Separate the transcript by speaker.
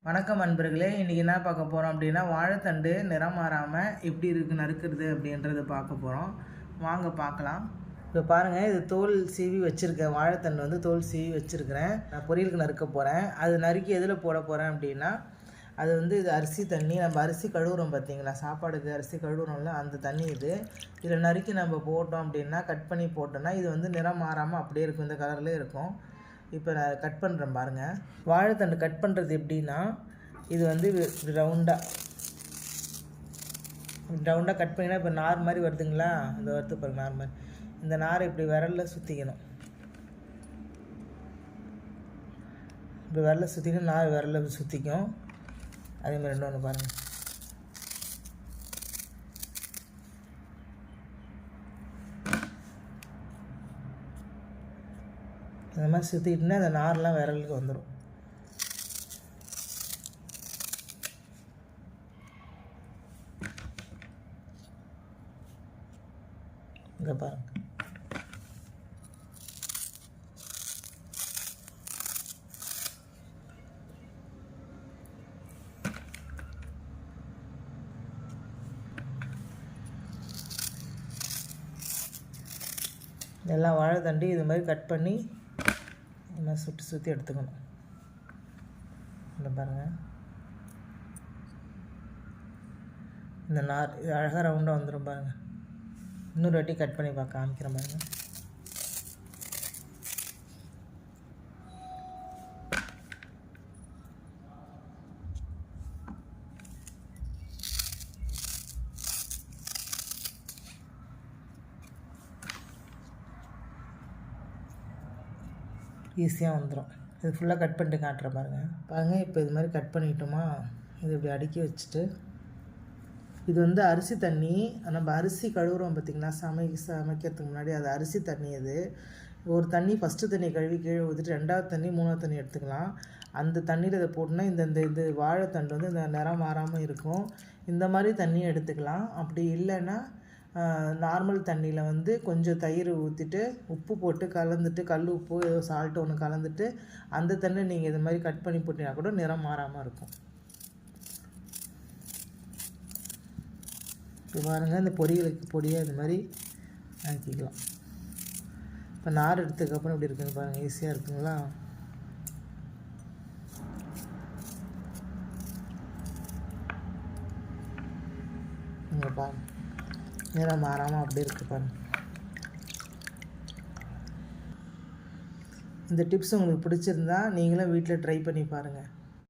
Speaker 1: வணக்கம் அன்பர்களே, இன்றைக்கி என்ன பார்க்க போகிறோம் அப்படின்னா, வாழைத்தண்டு நிறம் மாறாமல் எப்படி இருக்குது நறுக்கிறது அப்படின்றத பார்க்க போகிறோம். வாங்க பார்க்கலாம். இப்போ பாருங்கள், இது தோல் சீவி வச்சுருக்கேன். வாழைத்தண்டு வந்து தோல் சீவி வச்சுருக்கிறேன். நான் பொரியலுக்கு நறுக்க போகிறேன். அது நறுக்கி எதில் போட போகிறேன் அப்படின்னா, அது வந்து இது அரிசி தண்ணி. நம்ம அரிசி கழுவுறோம் பார்த்தீங்களா, சாப்பாடுக்கு அரிசி கழுவுறோம்ல, அந்த தண்ணி இது. இதில் நறுக்கி நம்ம போட்டோம் அப்படின்னா, கட் பண்ணி போட்டோன்னா இது வந்து நிறம் மாறாமல் அப்படியே இருக்கும், இந்த கலர்லேயே இருக்கும். இப்போ நான் கட் பண்ணுறேன் பாருங்கள். வாழைத்தண்டு கட் பண்ணுறது எப்படின்னா, இது வந்து ரவுண்டாக கட் பண்ணினா இப்போ நார் மாதிரி வருதுங்களா, இந்த வருது பாருங்க நார் மாதிரி. இந்த நாரை இப்படி விரலில் சுற்றிக்கணும். இப்படி விரலில் சுற்றிக்கணும், நார் விரலில் சுற்றிக்கும். அதேமாதிரி இன்னொன்று பாருங்கள். இந்த மாதிரி சுற்றிக்கிட்டுனா அந்த நார்லாம் விரலுக்கு வந்துடும். இங்கே பாருங்க. எல்லாம் வாழைத்தண்டு இது மாதிரி கட் பண்ணி இந்த மாதிரி சுற்றி எடுத்துக்கணும். இந்த பாருங்கள், இந்த நார் இது அழகாக ரவுண்டாக வந்துடும் பாருங்கள். இன்னொரு வாட்டி கட் பண்ணி காமிக்கிற பாருங்கள். ஈஸியாக வந்துடும். இது ஃபுல்லாக கட் பண்ணிட்டு காட்டுற பாருங்கள். இப்போ இது மாதிரி கட் பண்ணிட்டோமா, இது இப்படி அடுக்கி வச்சுட்டு, இது வந்து அரிசி தண்ணி. நம்ம அரிசி கழுவுறோம் பார்த்திங்களா, சமைக்கிறதுக்கு முன்னாடி அது அரிசி தண்ணி. அது ஒரு தண்ணி ஃபஸ்ட்டு தண்ணி கழுவி கீழே ஊற்றிட்டு, ரெண்டாவது தண்ணி மூணாவது தண்ணி எடுத்துக்கலாம். அந்த தண்ணியில் இதை போட்டுனா இது வாழைத்தண்டு வந்து இந்த நிறம் மாறாமல் இருக்கும். இந்த மாதிரி தண்ணியை எடுத்துக்கலாம். அப்படி இல்லைன்னா நார்மல் தண்ணியில் வந்து கொஞ்சம் தயிர் ஊற்றிட்டு உப்பு போட்டு கலந்துட்டு, கல் உப்பு ஏதோ சால்ட்டு ஒன்று கலந்துட்டு, அந்த தண்ணி நீங்கள் இது மாதிரி கட் பண்ணி போட்டிங்கன்னா கூட நிறம் மாறாமல் இருக்கும். இப்போ பாருங்கள், இந்த பொரியலுக்கு பொடியாக இது மாதிரி ஆக்கிக்கலாம். இப்போ நார் எடுத்ததுக்கப்புறம் இப்படி இருக்குங்க பாருங்கள், ஈஸியாக இருக்குங்களா. இங்கே பாருங்கள், நிறம் மாறாமல் அப்படி இருக்குது பாருங்கள். இந்த டிப்ஸ் உங்களுக்கு பிடிச்சிருந்தா நீங்களும் வீட்டில் ட்ரை பண்ணி பாருங்கள்.